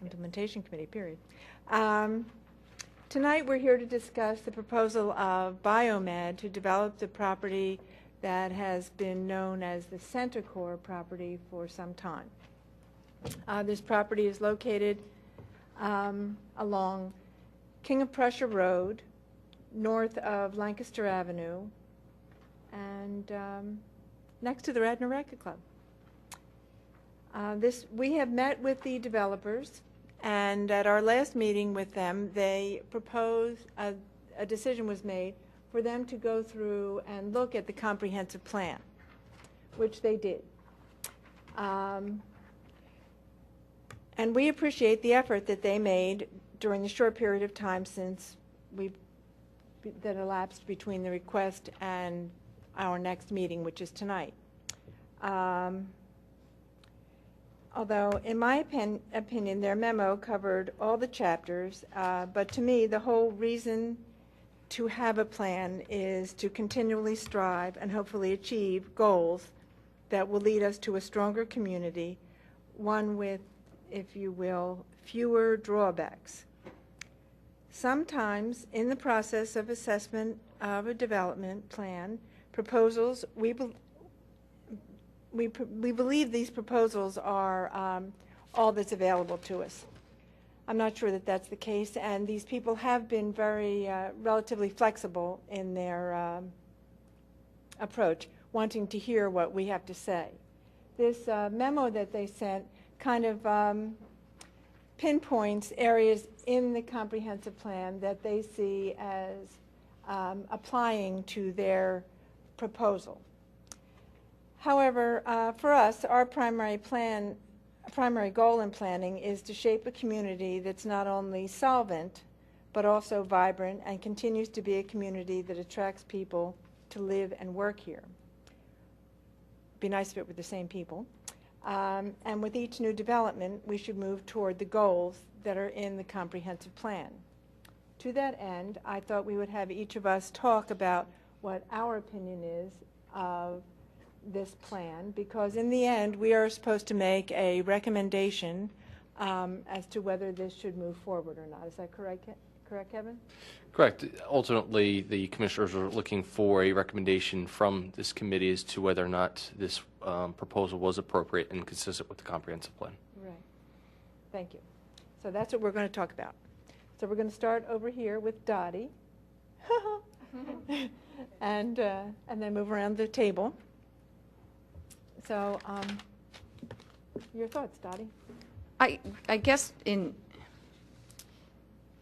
Implementation Committee, period. Tonight we're here to discuss the proposal of Biomed to develop the property that has been known as the Center Core property for some time. This property is located along King of Prussia Road, north of Lancaster Avenue, and next to the Radnor Racquet Club. We have met with the developers, and at our last meeting with them, they proposed, a decision was made for them to go through and look at the comprehensive plan, which they did. And we appreciate the effort that they made during the short period of time since that elapsed between the request and our next meeting, which is tonight. Although, in my opinion, their memo covered all the chapters, but to me, the whole reason to have a plan is to continually strive and hopefully achieve goals that will lead us to a stronger community, one with, if you will, fewer drawbacks. Sometimes, in the process of assessment of a development plan, proposals, we believe these proposals are all that's available to us. I'm not sure that that's the case, and these people have been very relatively flexible in their approach, wanting to hear what we have to say. This memo that they sent kind of pinpoints areas in the comprehensive plan that they see as applying to their proposal. However, for us, our primary goal in planning is to shape a community that's not only solvent, but also vibrant and continues to be a community that attracts people to live and work here. Be nice if it were the same people. And with each new development, we should move toward the goals that are in the comprehensive plan. To that end, I thought we would have each of us talk about what our opinion is of this plan, because in the end we are supposed to make a recommendation as to whether this should move forward or not. Is that correct, Kevin? Correct. Ultimately, the commissioners are looking for a recommendation from this committee as to whether or not this proposal was appropriate and consistent with the comprehensive plan. Right. Thank you. So that's what we're going to talk about. So we're going to start over here with Dottie and then move around the table. So, your thoughts, Dottie? I guess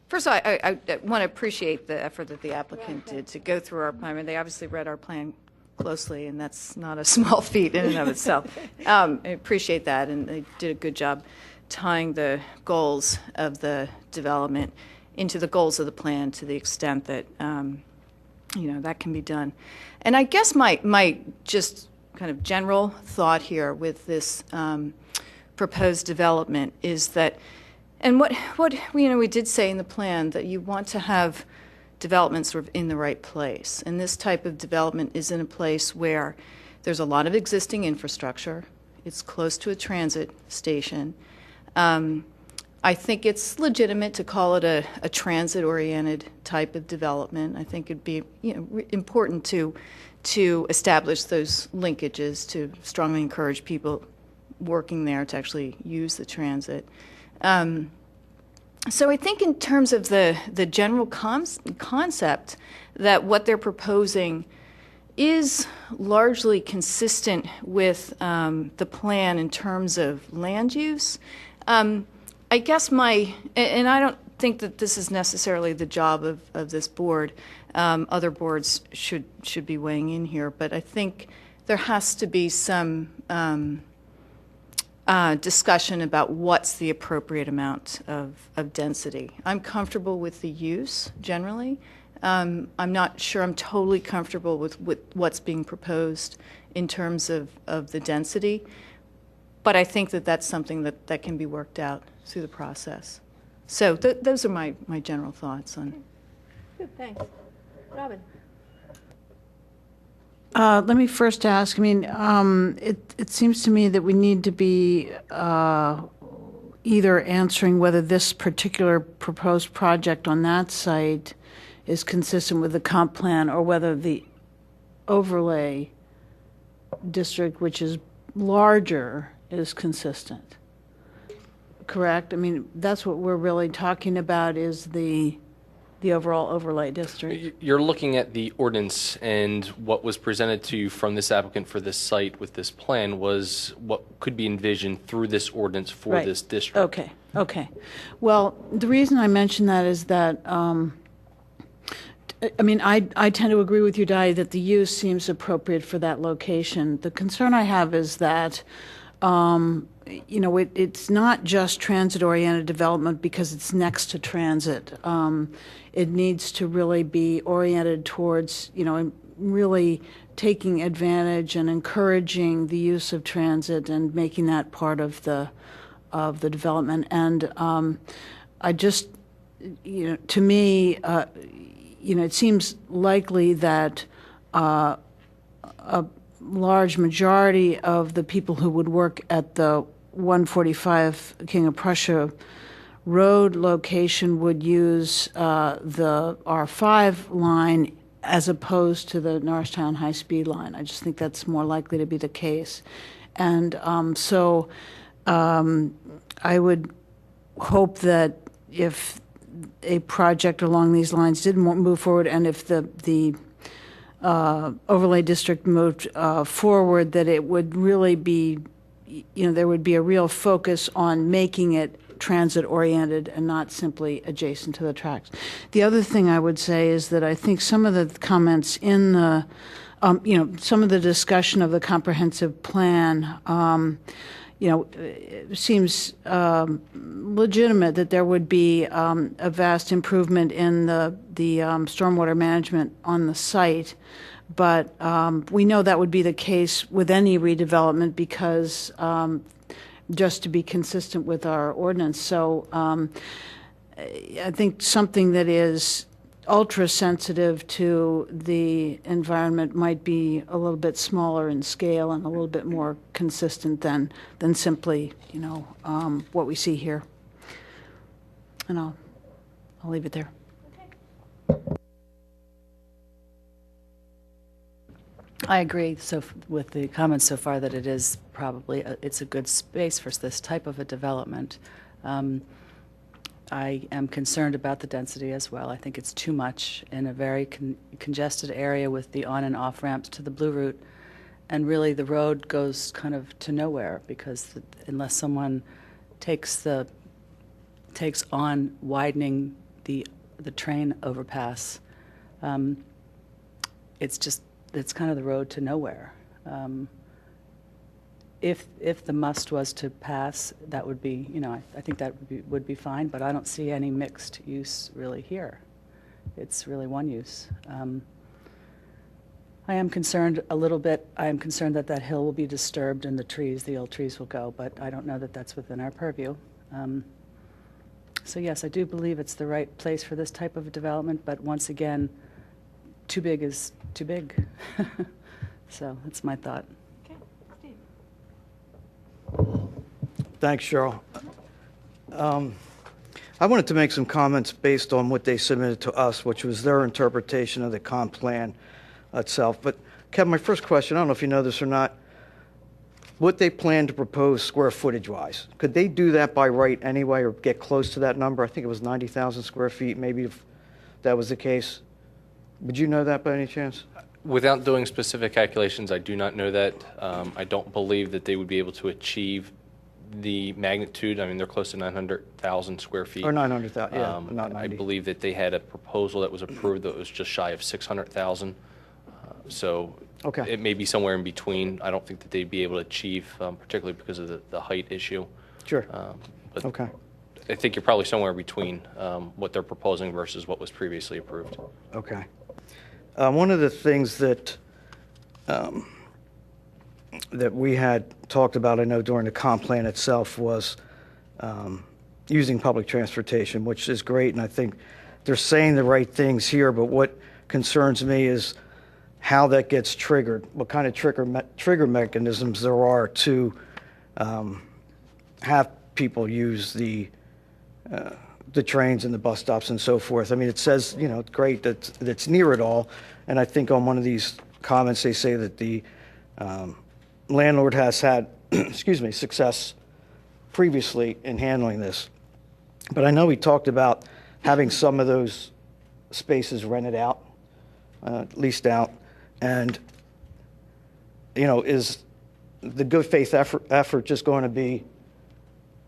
first of all, I want to appreciate the effort that the applicant did to go through our plan. I mean, they obviously read our plan closely, and that's not a small feat in and of itself. I appreciate that, and they did a good job tying the goals of the development into the goals of the plan to the extent that that can be done. And I guess my just kind of general thought here with this proposed development is that, and what we did say in the plan, that you want to have development sort of in the right place, and this type of development is in a place where there's a lot of existing infrastructure. It's close to a transit station. I think it's legitimate to call it a transit-oriented type of development. I think it'd be important to establish those linkages, to strongly encourage people working there to actually use the transit. So I think in terms of the general concept, that what they're proposing is largely consistent with the plan in terms of land use. I guess and I don't think that this is necessarily the job of this board. Other boards should be weighing in here, but I think there has to be some discussion about what's the appropriate amount of density. I'm comfortable with the use generally. I'm not sure I'm totally comfortable with what's being proposed in terms of the density, but I think that that's something that can be worked out through the process. So those are my general thoughts on. Good, thanks. Robin. Let me first ask, it seems to me that we need to be either answering whether this particular proposed project on that site is consistent with the comp plan, or whether the overlay district, which is larger, is consistent. Correct? I mean, that's what we're really talking about, is the overall overlay district. You're looking at the ordinance, and what was presented to you from this applicant for this site with this plan was what could be envisioned through this ordinance for Right. this district. Okay. Well, the reason I mention that is that, I mean, I tend to agree with you, Di, that the use seems appropriate for that location. The concern I have is that, you know, it's not just transit-oriented development because it's next to transit. It needs to really be oriented towards, you know, really taking advantage and encouraging the use of transit and making that part of the development. And I just, you know, to me, you know, it seems likely that a large majority of the people who would work at the 145 King of Prussia Road location would use the R5 line as opposed to the Norristown high-speed line. I just think that's more likely to be the case. And so I would hope that if a project along these lines did move forward, and if the overlay district moved forward, that it would really be, you know, there would be a real focus on making it transit-oriented and not simply adjacent to the tracks. The other thing I would say is that I think some of the comments in the, you know, some of the discussion of the comprehensive plan, you know, it seems legitimate that there would be a vast improvement in the stormwater management on the site, but we know that would be the case with any redevelopment because just to be consistent with our ordinance. So I think something that is ultra sensitive to the environment might be a little bit smaller in scale and a little bit more consistent than simply, you know, what we see here. And I'll leave it there. I agree with the comments so far that it is probably it's a good space for this type of a development. I am concerned about the density as well. I think it's too much in a very congested area with the on and off ramps to the Blue Route, and really the road goes kind of to nowhere because unless someone takes on widening the train overpass, it's kind of the road to nowhere. If the must was to pass, that would be, you know, I think that would be fine, but I don't see any mixed use really here. It's really one use. I am concerned a little bit. I am concerned that that hill will be disturbed and the old trees will go, but I don't know that that's within our purview. So yes, I do believe it's the right place for this type of a development, but once again, too big is too big. So that's my thought. Okay, Steve. Thanks, Cheryl. I wanted to make some comments based on what they submitted to us, which was their interpretation of the comp plan itself. But Kevin, my first question, I don't know if you know this or not, what they plan to propose square footage-wise. Could they do that by right anyway or get close to that number? I think it was 90,000 square feet, maybe if that was the case. Would you know that by any chance? Without doing specific calculations, I do not know that. I don't believe that they would be able to achieve the magnitude. I mean, they're close to 900,000 square feet. Or 900,000, yeah, not 90. I believe that they had a proposal that was approved that was just shy of 600,000. So Okay. it may be somewhere in between. I don't think that they'd be able to achieve, particularly because of the height issue. Sure. But Okay. I think you're probably somewhere between what they're proposing versus what was previously approved. Okay. One of the things that that we had talked about, I know, during the comp plan itself was using public transportation, which is great, and I think they're saying the right things here, but what concerns me is how that gets triggered, what kind of trigger mechanisms there are to have people use the trains and the bus stops and so forth. I mean, it says, you know, it's great that it's near it all, and I think on one of these comments, they say that the landlord has had, excuse me, success previously in handling this. But I know we talked about having some of those spaces rented out, leased out, and, you know, is the good faith effort just going to be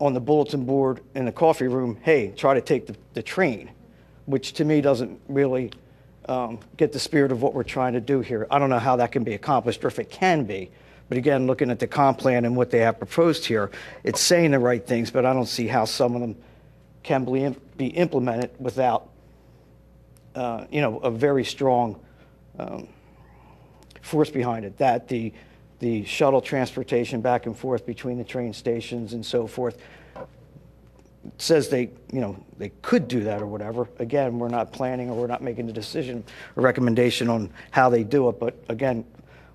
on the bulletin board in the coffee room, hey, try to take the train, which to me doesn't really get the spirit of what we're trying to do here. I don't know how that can be accomplished or if it can be. But again, looking at the comp plan and what they have proposed here, it's saying the right things, but I don't see how some of them can be implemented without, you know, a very strong force behind it. That the shuttle transportation back and forth between the train stations and so forth, it says they, you know, they could do that or whatever. Again, we're not planning or we're not making the decision or recommendation on how they do it. But again,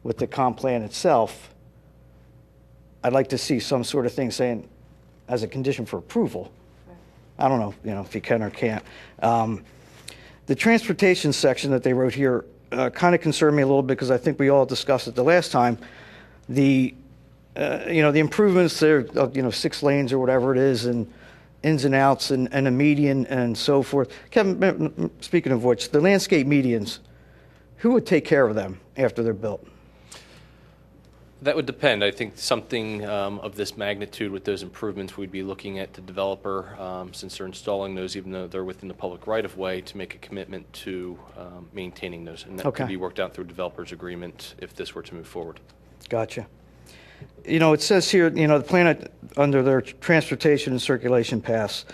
with the comp plan itself, I'd like to see some sort of thing saying as a condition for approval. I don't know, you know, if you can or can't. The transportation section that they wrote here kind of concerned me a little bit because I think we all discussed it the last time. The, you know, the improvements there, you know, 6 lanes or whatever it is, and ins and outs and a median and so forth. Kevin, speaking of which, the landscape medians, who would take care of them after they're built? That would depend. I think something of this magnitude with those improvements, we'd be looking at the developer, since they're installing those, even though they're within the public right-of-way, to make a commitment to maintaining those. And that could be worked out through a developer's agreement if this were to move forward. Gotcha. You know, it says here, you know, the plan under their transportation and circulation paths.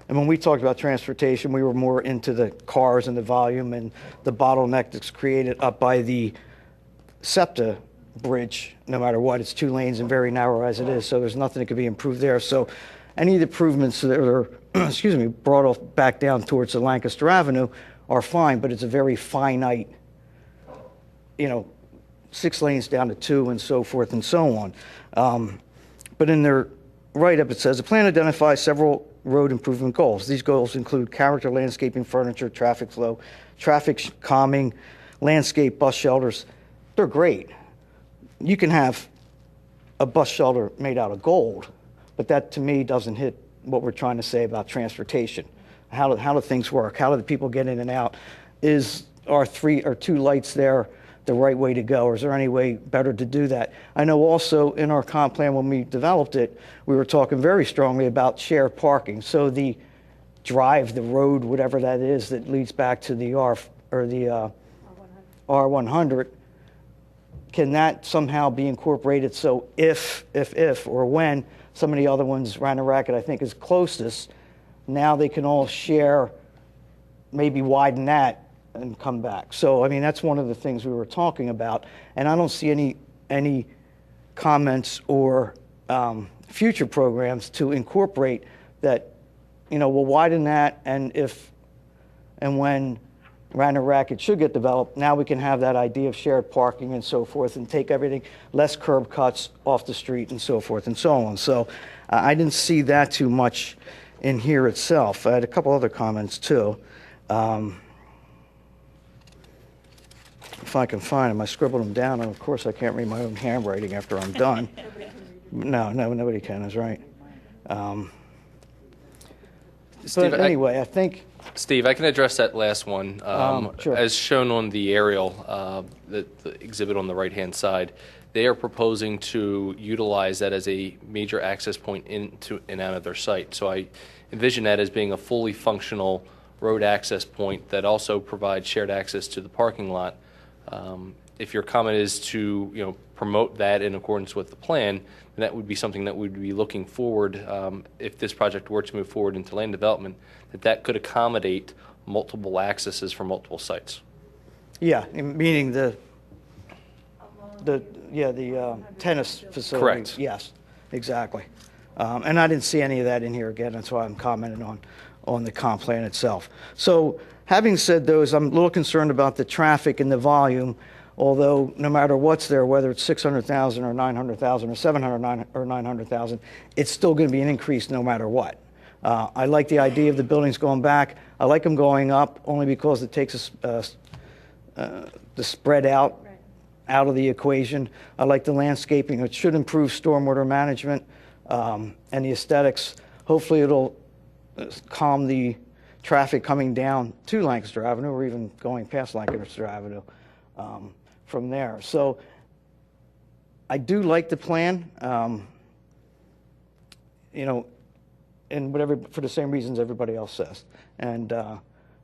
And when we talked about transportation, we were more into the cars and the volume and the bottleneck that's created up by the SEPTA bridge. No matter what, it's 2 lanes and very narrow as it is, so there's nothing that could be improved there. So any of the improvements that are, excuse me, brought off back down towards the Lancaster Avenue are fine, but it's a very finite, you know, 6 lanes down to 2 and so forth and so on. But in their write-up, it says, the plan identifies several road improvement goals. These goals include character landscaping, furniture, traffic flow, traffic calming, landscape bus shelters. They're great. You can have a bus shelter made out of gold, but that to me doesn't hit what we're trying to say about transportation. How do things work? How do the people get in and out? Are 3 or 2 lights there the right way to go, or is there any way better to do that? I know also in our comp plan when we developed it, we were talking very strongly about shared parking. So the drive, the road, whatever that is that leads back to the R100, can that somehow be incorporated so if or when some of the other ones, Radnor Racket I think is closest, now they can all share, maybe widen that and come back. So, I mean, that's one of the things we were talking about. And I don't see any comments or future programs to incorporate that, you know, we'll widen that, and if and when Radnor Racket should get developed, now we can have that idea of shared parking and so forth and take everything, less curb cuts off the street and so forth and so on. So I didn't see that too much in here itself. I had a couple other comments too. If I can find them, I scribbled them down, and of course I can't read my own handwriting after I'm done. No, nobody can, is right. Steve, But anyway, I think... Steve, I can address that last one. Sure. As shown on the aerial, the exhibit on the right-hand side, they are proposing to utilize that as a major access point into and out of their site. So I envision that as being a fully functional road access point that also provides shared access to the parking lot. If your comment is to, you know, promote that in accordance with the plan, then that would be something that we'd be looking forward, if this project were to move forward into land development, that could accommodate multiple accesses from multiple sites. Yeah, meaning the tennis facility. Correct. Yes, exactly. And I didn't see any of that in here again. That's why I'm commenting on the comp plan itself. So having said those, I'm a little concerned about the traffic and the volume although no matter what's there, whether it's 600,000 or 900,000 or 700 or 900,000, it's still going to be an increase no matter what. I like the idea of the buildings going back. I like them going up only because it takes the spread out of the equation. I like the landscaping. It should improve stormwater management and the aesthetics. Hopefully it'll calm the traffic coming down to Lancaster Avenue or even going past Lancaster Avenue from there. So I do like the plan, and for the same reasons everybody else says. And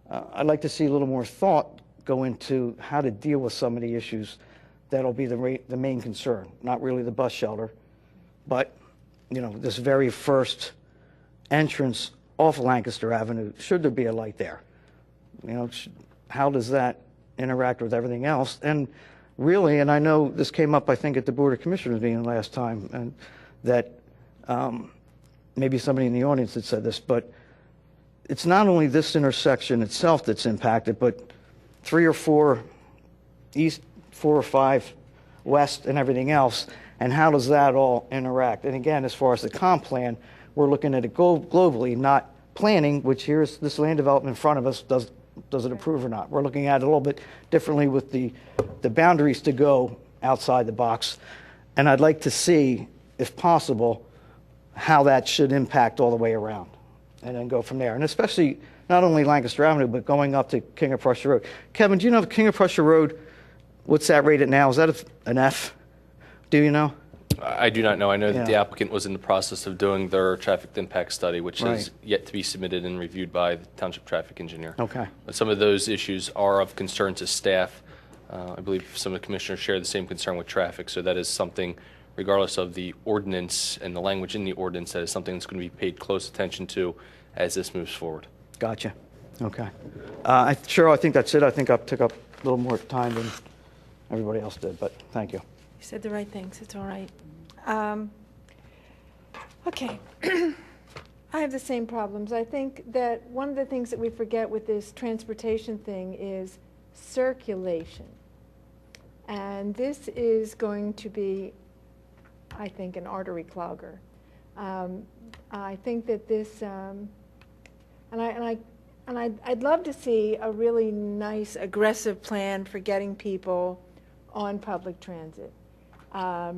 I'd like to see a little more thought go into how to deal with some of the issues that'll be the main concern, not really the bus shelter, but this very first entrance off Lancaster Avenue, should there be a light there? How does that interact with everything else? And really, and I know this came up, I think, at the Board of Commissioners meeting last time, and that maybe somebody in the audience had said this, but it's not only this intersection itself that's impacted, but 3 or 4 east, 4 or 5 west, and everything else. And how does that all interact? And again, as far as the comp plan, we're looking at it globally, not planning, which here's this land development in front of us, does it approve or not? We're looking at it a little bit differently with the boundaries to go outside the box. And I'd like to see, if possible, how that should impact all the way around, and then go from there. And especially not only Lancaster Avenue, but going up to King of Prussia Road. Kevin, do you know if King of Prussia Road, what's that rated now? Is that an F? Do you know? I do not know. I know that the Yeah. applicant was in the process of doing their traffic impact study, which Right. is yet to be submitted and reviewed by the Township Traffic Engineer. Okay. But some of those issues are of concern to staff. I believe some of the commissioners share the same concern with traffic, so that is something, regardless of the ordinance and the language in the ordinance, that is something that's going to be paid close attention to as this moves forward. Gotcha. Okay. Cheryl, I think that's it. I think I took up a little more time than everybody else did, but thank you. You said the right things, it's all right. Okay. I have the same problems. I think that one of the things that we forget with this transportation thing is circulation. And this is going to be, I think, an artery clogger. I think that this, I'd love to see a really nice, aggressive plan for getting people on public transit. I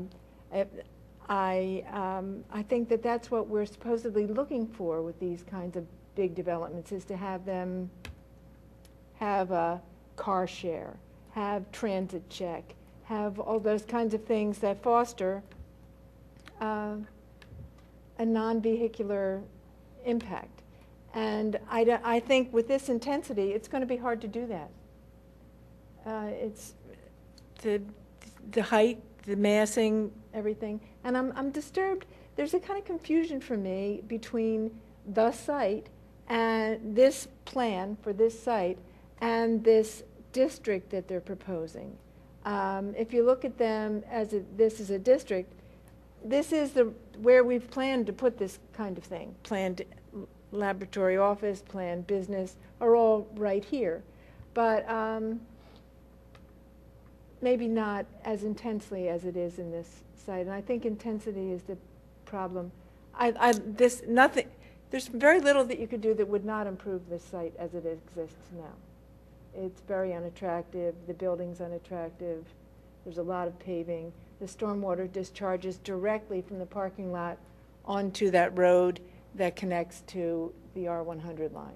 think that that's what we're supposedly looking for with these kinds of big developments, is to have them have a car share, have transit check, have all those kinds of things that foster a non-vehicular impact. And I think with this intensity, it's going to be hard to do that. It's the height, the massing, everything. And I'm disturbed. There's a kind of confusion for me between the site and this plan for this site and this district that they're proposing. If you look at them as this is a district, this is where we've planned to put this kind of thing. Planned laboratory office, planned business are all right here. But maybe not as intensely as it is in this site. And I think intensity is the problem. There's very little that you could do that would not improve this site as it exists now. It's very unattractive. The building's unattractive. There's a lot of paving. The stormwater discharges directly from the parking lot onto that road that connects to the R100 line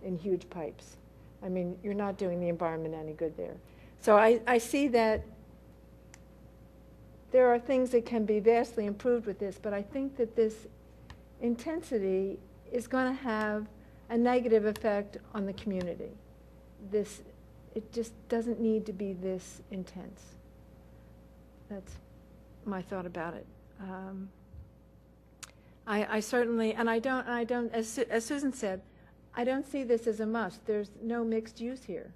in huge pipes. I mean, you're not doing the environment any good there. So I see that there are things that can be vastly improved with this, but I think that this intensity is going to have a negative effect on the community. It just doesn't need to be this intense. That's my thought about it. I certainly, and I don't, as Susan said, I don't see this as a must. There's no mixed use here.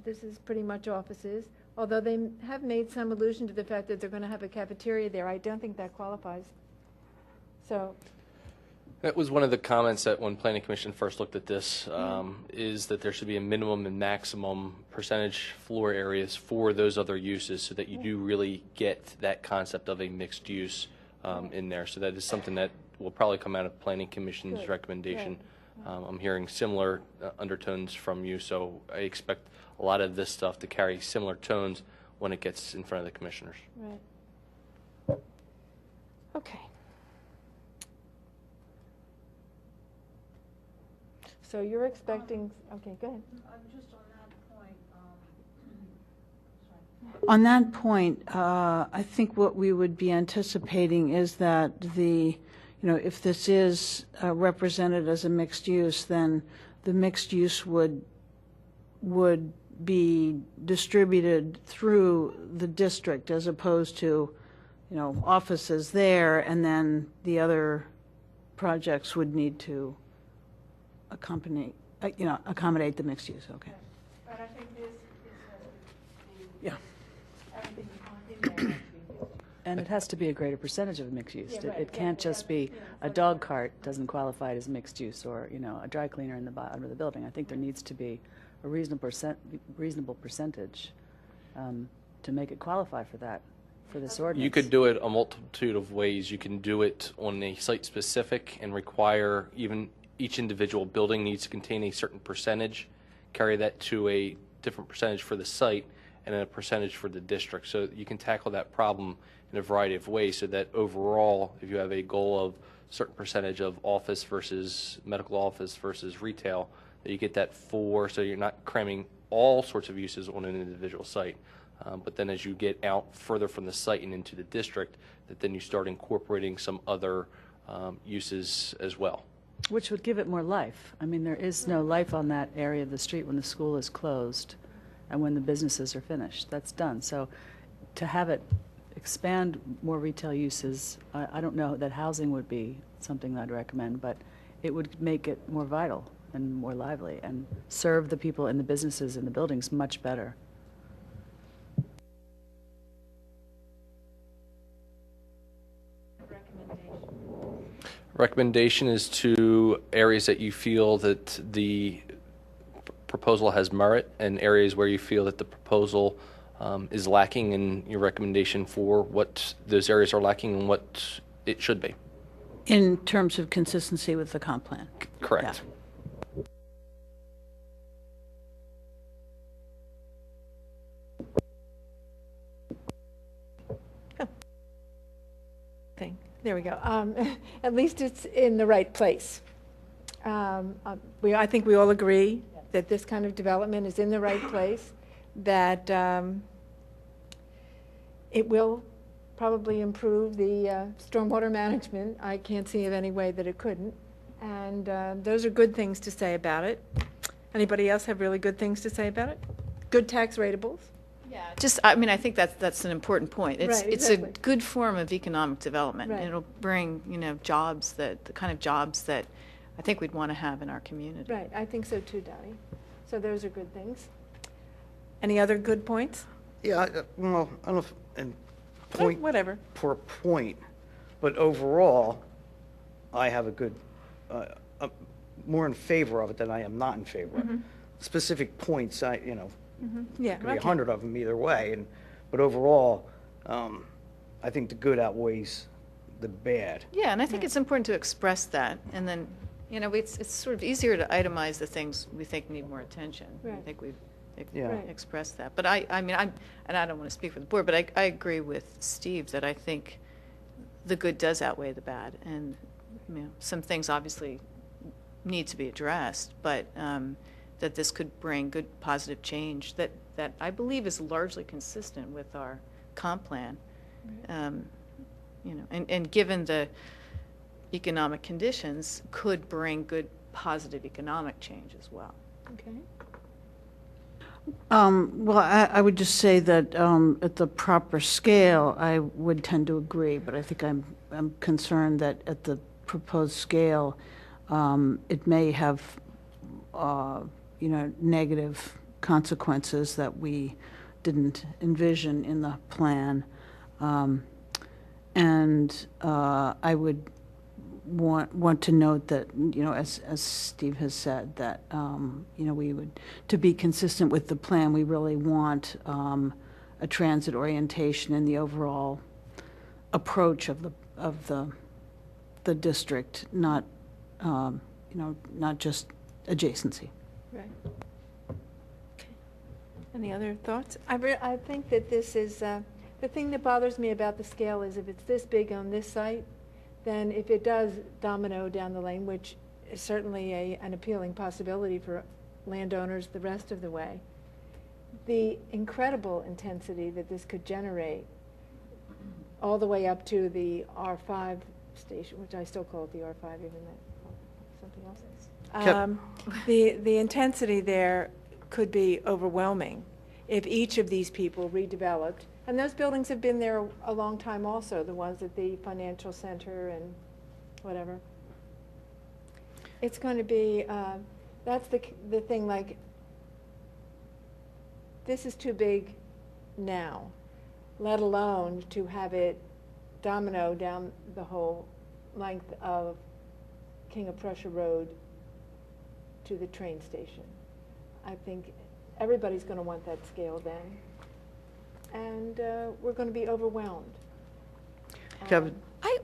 This is pretty much offices, although they have made some allusion to the fact that they're going to have a cafeteria there. I don't think that qualifies. So That was one of the comments that when Planning Commission first looked at this, is that there should be a minimum and maximum percentage floor areas for those other uses so that you do really get that concept of a mixed use in there. So that is something that will probably come out of Planning Commission's recommendation. I'm hearing similar undertones from you, so I expect a lot of this stuff to carry similar tones when it gets in front of the commissioners. Right. Okay. So you're expecting, okay, go ahead. On that point, I think what we would be anticipating is that if this is represented as a mixed use, then the mixed use would be distributed through the district as opposed to, offices there, and then the other projects would need to accommodate the mixed use. Okay. But I think this Yeah. everything in there. And it has to be a greater percentage of mixed use. Yeah, right. It can't just be a dog cart doesn't qualify as mixed use, or a dry cleaner in the bottom of the building. I think there needs to be a reasonable percentage to make it qualify for that, for this ordinance. You could do it a multitude of ways. You can do it on a site-specific and require even each individual building needs to contain a certain percentage, carry that to a different percentage for the site, and then a percentage for the district. So you can tackle that problem in a variety of ways so that overall, if you have a goal of a certain percentage of office versus medical office versus retail, that you get that so you're not cramming all sorts of uses on an individual site. But then as you get out further from the site and into the district, that then you start incorporating some other uses as well. Which would give it more life. I mean, there is no life on that area of the street when the school is closed and when the businesses are finished. That's done. So to have it expand more retail uses, I don't know that housing would be something that I'd recommend, but it would make it more vital and more lively and serve the people in the businesses and the buildings much better. Recommendation is to areas that you feel that the proposal has merit and areas where you feel that the proposal is lacking, and your recommendation for what those areas are lacking and what it should be. In terms of consistency with the comp plan. Correct. Thing. There we go. At least it's in the right place. I think we all agree that this kind of development is in the right place, that it will probably improve the stormwater management. I can't see of any way that it couldn't. And those are good things to say about it. Anybody else have really good things to say about it? Good tax ratables? Yeah, I think that's an important point. It's Right, it's a exactly. good form of economic development. Right. It'll bring, jobs the kind of jobs that I think we'd want to have in our community. Right, I think so too, Dottie. So those are good things. Any other good points? Yeah, well, I don't know if, and point Whatever. per point, but overall, I have a good, more in favor of it than I am not in favor of. Specific points, Yeah, could be okay. 100 of them either way, but overall, I think the good outweighs the bad. Yeah, and I think it's important to express that, and then, it's sort of easier to itemize the things we think need more attention. I Right. think we've Yeah. Right. expressed that. But I don't want to speak for the board, but I agree with Steve that I think the good does outweigh the bad, and, some things obviously need to be addressed, but that this could bring good positive change that I believe is largely consistent with our comp plan. And given the economic conditions, could bring good positive economic change as well. Okay. Well, I would just say that at the proper scale, I would tend to agree, but I think I'm concerned that at the proposed scale, it may have, negative consequences that we didn't envision in the plan. And I would want to note that, as Steve has said, that, we would, to be consistent with the plan, we really want a transit orientation in the overall approach of the district, not, not just adjacency. Right. Okay. Any other thoughts? I think that this is, the thing that bothers me about the scale is if it's this big on this site, then if it does domino down the lane, which is certainly an appealing possibility for landowners the rest of the way, the incredible intensity that this could generate all the way up to the R5 station, which I still call it the R5, even though something else. The intensity there could be overwhelming if each of these people redeveloped. And those buildings have been there a long time also, the ones at the financial center and whatever. It's going to be, that's the thing, like, this is too big now, let alone to have it domino down the whole length of King of Prussia Road to the train station. I think everybody's going to want that scale then. And we're going to be overwhelmed. Kevin,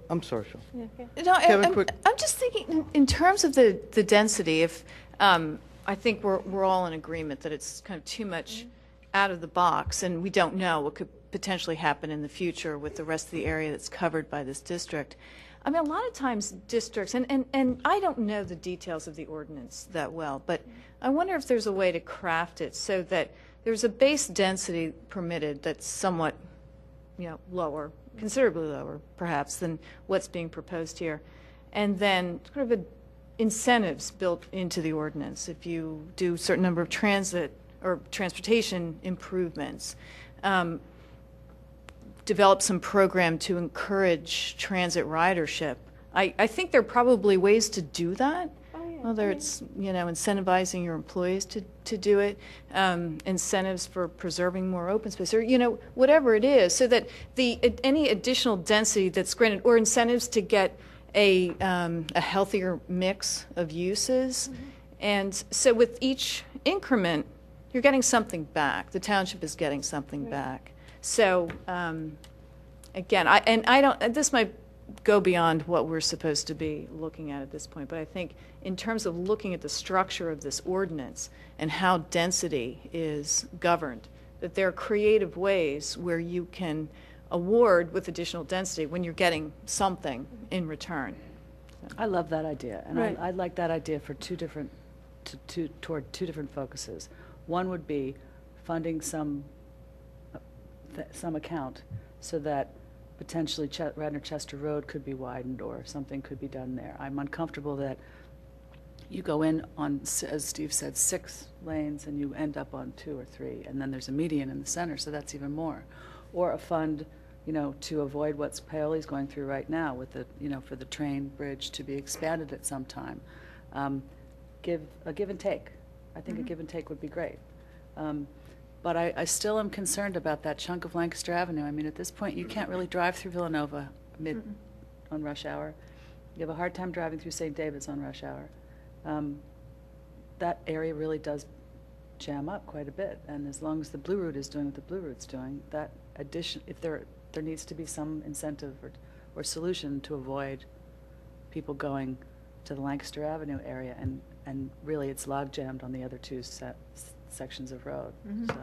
I'm sorry, Sean. Yeah, okay. No, Kevin, quick. I'm just thinking in terms of the density. If I think we're all in agreement that it's kind of too much out of the box, and we don't know what could potentially happen in the future with the rest of the area that's covered by this district. I mean, a lot of times districts, and I don't know the details of the ordinance that well, but I wonder if there's a way to craft it so that there's a base density permitted that's somewhat, lower, considerably lower, perhaps, than what's being proposed here. And then sort of incentives built into the ordinance. If you do a certain number of transit or transportation improvements, develop some program to encourage transit ridership. I think there are probably ways to do that. Whether it's incentivizing your employees to do it, incentives for preserving more open space, or whatever it is, so that any additional density that's granted, or incentives to get a healthier mix of uses, and so with each increment, you're getting something back. The township is getting something back. So again, I don't. This might go beyond what we're supposed to be looking at this point, but I think in terms of looking at the structure of this ordinance and how density is governed, that there are creative ways where you can award with additional density when you're getting something in return. I love that idea, and Right. I'd like that idea for toward two different focuses. One would be funding some account so that potentially Radnor Chester Road could be widened or something could be done there. I'm uncomfortable that you go in on, as Steve said, 6 lanes and you end up on 2 or 3, and then there's a median in the center, so that's even more. Or a fund, to avoid what's Paoli's going through right now with the, for the train bridge to be expanded at some time. Give and take. I think a give and take would be great. But I still am concerned about that chunk of Lancaster Avenue. I mean, at this point, you can't really drive through Villanova on rush hour. You have a hard time driving through St. David's on rush hour. That area really does jam up quite a bit. And as long as the Blue Route is doing what the Blue Route's doing, that addition, if there needs to be some incentive or solution to avoid people going to the Lancaster Avenue area, and really it's log jammed on the other 2 sections of road. So,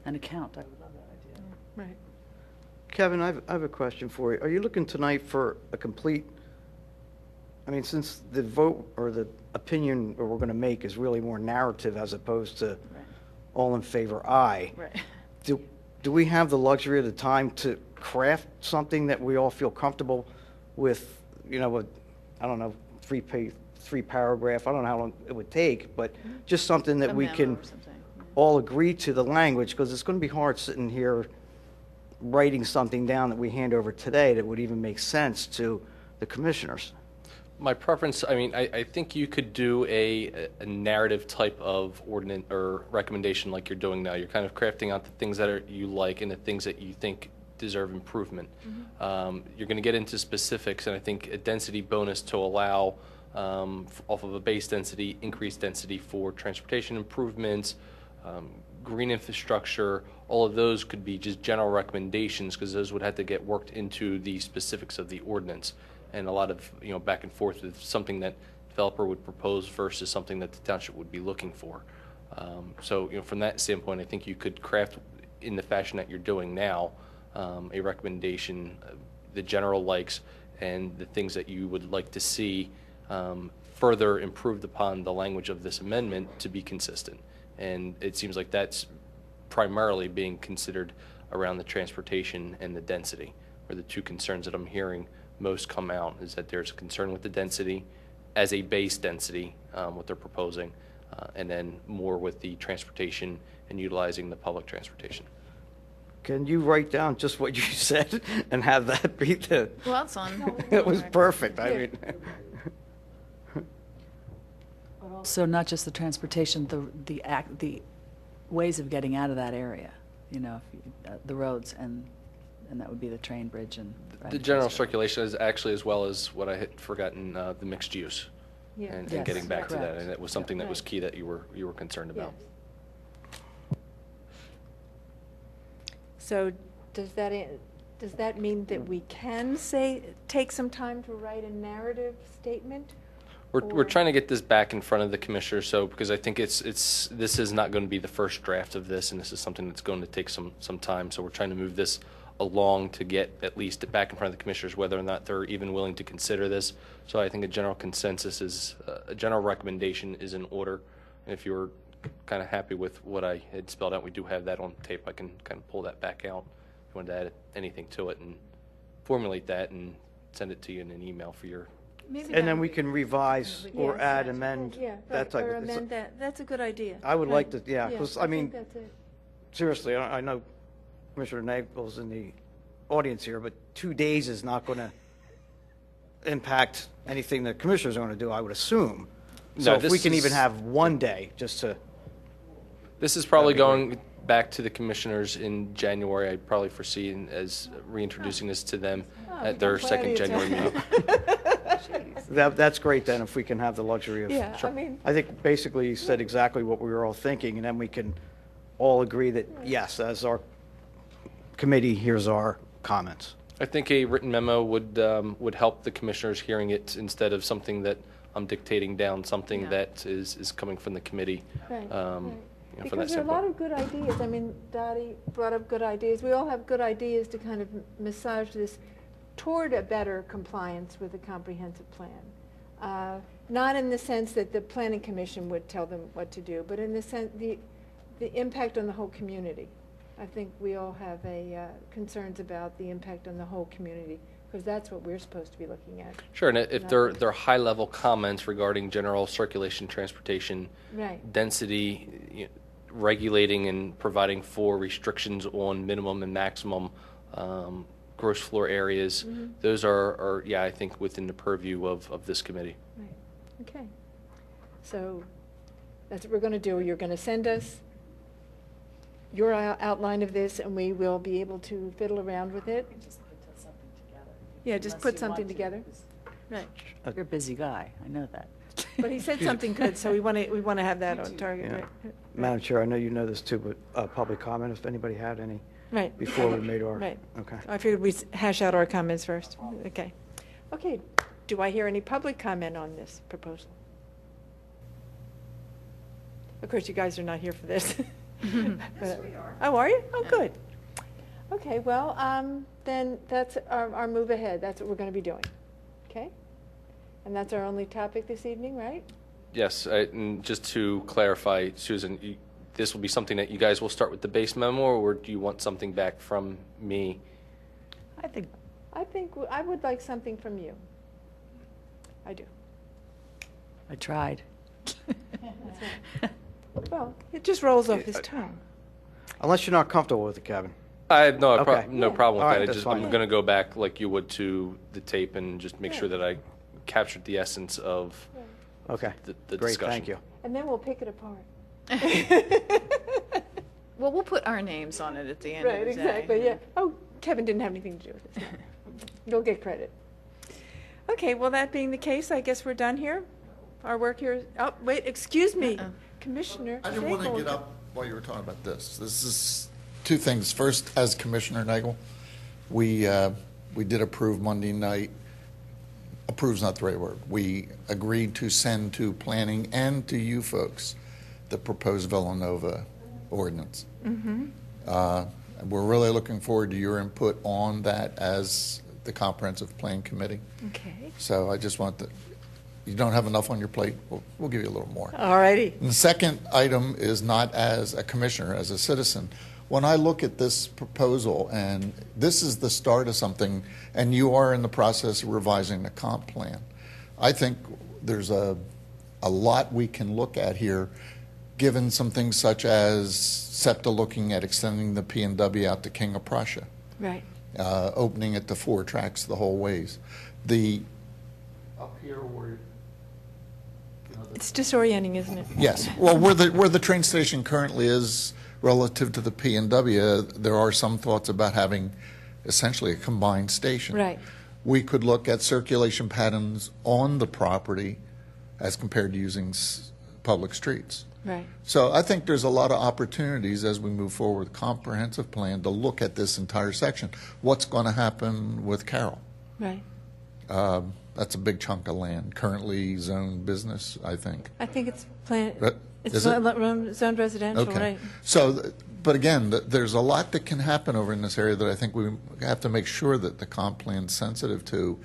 an account, I would love that idea. Right. Kevin, I have a question for you. Are you looking tonight for a complete, since the vote or the opinion we're going to make is really more narrative as opposed to all in favor aye, Right. do we have the luxury of the time to craft something that we all feel comfortable with, I don't know, 3 paragraph, I don't know how long it would take, but just something that A we memo can or something. all agree to the language, because it's going to be hard sitting here writing something down that we hand over today that would even make sense to the commissioners. My preference, I think you could do a narrative type of ordinance or recommendation like you're doing now. You're kind of crafting out the things that you like and the things that you think deserve improvement. You're going to get into specifics, and I think a density bonus to allow off of a base density, increased density for transportation improvements, green infrastructure, all of those could be just general recommendations, because those would have to get worked into the specifics of the ordinance, and a lot of, back and forth with something that developer would propose versus something that the township would be looking for. So, from that standpoint, I think you could craft in the fashion that you're doing now, a recommendation, the general likes, and the things that you would like to see further improved upon the language of this amendment to be consistent. And it seems like that's primarily being considered around the transportation and the density, are the two concerns that I'm hearing most come out, is that there's a concern with the density as a base density, what they're proposing, and then more with the transportation and utilizing the public transportation. Can you write down just what you said and have that be the, Well, it's on. it was perfect, I mean. So not just the transportation, the ways of getting out of that area, the roads, and that would be the train bridge and. The general circulation is actually, as well as what I had forgotten, the mixed use. Yeah. And Yes, getting back to that, correct. and that was something that was key that you were concerned about. Yes. So does that mean that we can take some time to write a narrative statement? We're trying to get this back in front of the commissioners, so, because I think this is not going to be the first draft of this, and this is something that's going to take some time, so we're trying to move this along to get at least back in front of the commissioners, whether or not they're even willing to consider this. So I think a general consensus is, a general recommendation is in order, and if you're kind of happy with what I had spelled out, we do have that on tape. I can kind of pull that back out if you wanted to add anything to it and formulate that and send it to you in an email for your. And then we can revise or Yes. add, amend, Yeah, that right, type or of. amend that. That's a good idea. I would like Right. to, yeah, because, I mean, think that's it. seriously, I know Commissioner Naples in the audience here, but 2 days is not going to impact anything the commissioners are going to do, I would assume. So No, if we this can even is- have one day, just to, This is probably That'd be going back to the commissioners in January. I probably foresee as reintroducing this to them at their second January meeting. that's great then, if we can have the luxury of. Yeah, I mean- I think basically you said exactly what we were all thinking, and then we can all agree that, yes, as our committee, here's our comments. I think a written memo would help the commissioners hearing it instead of something that I'm dictating down, something Yeah. that is coming from the committee. Right, from right. that Because there are a lot standpoint. of good ideas. I mean, Dottie brought up good ideas. We all have good ideas to kind of massage this toward a better compliance with a comprehensive plan. Not in the sense that the planning commission would tell them what to do, but in the sense, the impact on the whole community. I think we all have concerns about the impact on the whole community, because that's what we're supposed to be looking at. Sure, and if they're high-level comments regarding general circulation, transportation, Right. density, regulating and providing for restrictions on minimum and maximum gross floor areas, those are, yeah, I think within the purview of this committee. Right, okay. So that's what we're going to do. You're going to send us your outline of this, and we will be able to fiddle around with it. Yeah, just put something together. Right. You're a busy guy, I know that. But he said something good, so we want to have that on target, Yeah. right? Madam Chair, I know you know this too, but public comment, if anybody had any, Right. before we made our. Right. Okay. I figured we'd hash out our comments first. Okay. Okay, do I hear any public comment on this proposal? Of course, you guys are not here for this. Yes, we are. Oh, are you? Oh, good. Okay, well, then that's our move ahead. That's what we're going to be doing. Okay? And that's our only topic this evening, right? Yes, and just to clarify, Susan, this will be something that you guys will start with the base memo, or do you want something back from me? I think I think I would like something from you. I do. I tried. Well, it just rolls off his tongue. Unless you're not comfortable with it, Kevin. I have no Okay. no Yeah. problem All with right, that. that's I'm fine. going to go back like you would to the tape and just make sure Yeah. that I captured the essence of Okay. the Great, discussion. thank you. And then we'll pick it apart. Well, we'll put our names on it at the end of Right, the day. exactly, yeah. Oh, Kevin didn't have anything to do with this. You'll get credit. Okay, well, that being the case, I guess we're done here. Our work here, oh, wait, excuse me, Commissioner. I didn't want to Nagel. get up while you were talking about this. This is two things. First, as Commissioner Nagel, we did approve Monday night. Approve's not the right word. We agreed to send to planning and to you folks the proposed Villanova ordinance. We're really looking forward to your input on that as the Comprehensive Plan Committee. Okay. So I just want to, you don't have enough on your plate, we'll give you a little more. All righty. And the second item is not as a commissioner, as a citizen. When I look at this proposal, and this is the start of something, and you are in the process of revising the comp plan, I think there's a lot we can look at here, given some things such as SEPTA looking at extending the P&W out to King of Prussia, Right. opening it to 4 tracks the whole ways. The up here where It's disorienting, isn't it? yes, well, where the train station currently is relative to the P&W, there are some thoughts about having essentially a combined station. Right. We could look at circulation patterns on the property as compared to using public streets. Right. So I think there's a lot of opportunities as we move forward with a comprehensive plan to look at this entire section. What's going to happen with Carroll? Right. That's a big chunk of land, currently zoned business, I think. I think it's planned, it's Is it? zoned residential, Okay. right? So, but again, there's a lot that can happen over in this area that I think we have to make sure that the comp plan's sensitive to,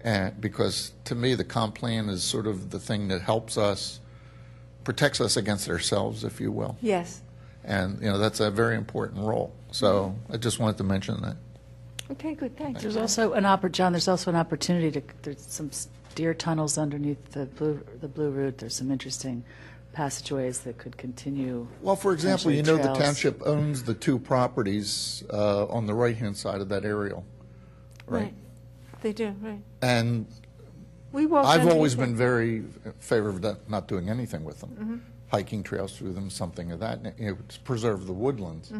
and because to me, the comp plan is sort of the thing that helps us, protects us against ourselves, if you will. Yes. And, that's a very important role. So I just wanted to mention that. Okay, good, thanks. There's also John, there's also an opportunity to, there's some deer tunnels underneath the Blue Route. There's some interesting passageways that could continue. Well, for example, potentially the trails. township owns the 2 properties on the right-hand side of that aerial, right? They do, right. And We walked I've underneath always them. been very in favor of not doing anything with them, hiking trails through them, something of that, to preserve the woodlands.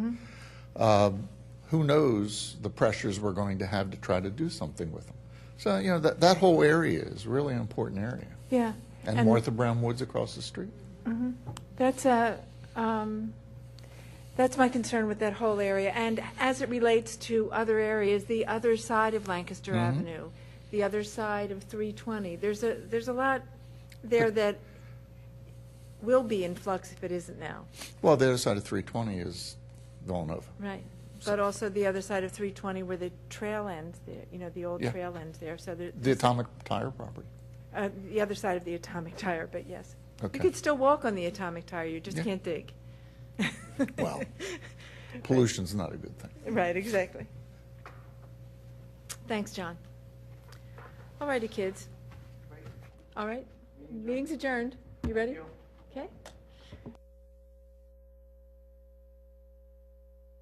Who knows the pressures we're going to have to try to do something with them. So, that whole area is really an important area. Yeah. And Martha Brown Woods across the street. That's my concern with that whole area. And as it relates to other areas, the other side of Lancaster Avenue, the other side of 320, there's a lot there that will be in flux if it isn't now. Well, the other side of 320 is Villanova. Right. But also the other side of 320 where the trail ends there, the old Yeah. trail ends there. So The Atomic Tire property. the other side of the Atomic Tire, but yes. Okay. You could still walk on the Atomic Tire, you just Yeah. can't dig. Well, pollution's not a good thing. Right, exactly. Thanks, John. All righty, kids. All right, meeting's adjourned. You ready? Okay.